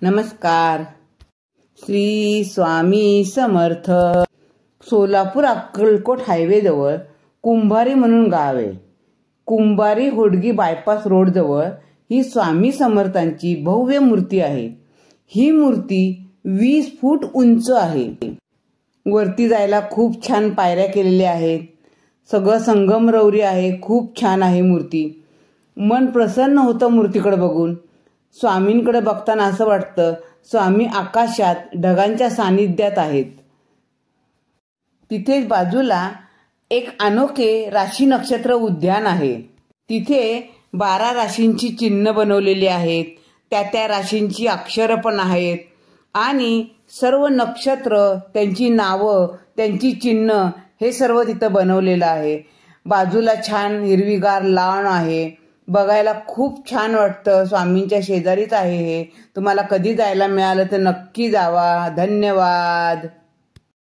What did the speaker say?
नमस्कार. श्री स्वामी समर्थ. सोलापूर अक्कलकोट हायवे जवळ कुंभारी म्हणून गाव आहे. कुंभारी होडगी बायपास रोड जवळ ही स्वामी समर्थांची भव्य मूर्ती आहे. ही मूर्ती 20 फूट उंच आहे. वरती जायला खूप छान पायऱ्या केलेल्या आहेत. सगळं संगमरवरी आहे. खूप छान आहे मूर्ती. मन प्रसन्न होतं मूर्तीकडे बघून. स्वामींकडे बघताना असं वाटतं स्वामी आकाशात ढगांच्या सानिध्यात आहेत. तिथे बाजूला एक अनोखे राशी नक्षत्र उद्यान आहे. तिथे 12 राशींची चिन्ह बनवलेली आहेत. त्या राशींची अक्षरं पण आहेत आणि सर्व नक्षत्र, त्यांची नावं, त्यांची चिन्ह हे सर्व तिथं बनवलेलं आहे. बाजूला छान हिरवीगार लॉन आहे. बघायला खूप छान वाटतं. स्वामींच्या शेजारीच आहे हे. तुम्हाला कधी जायला मिळालं तर नक्की जावा. धन्यवाद.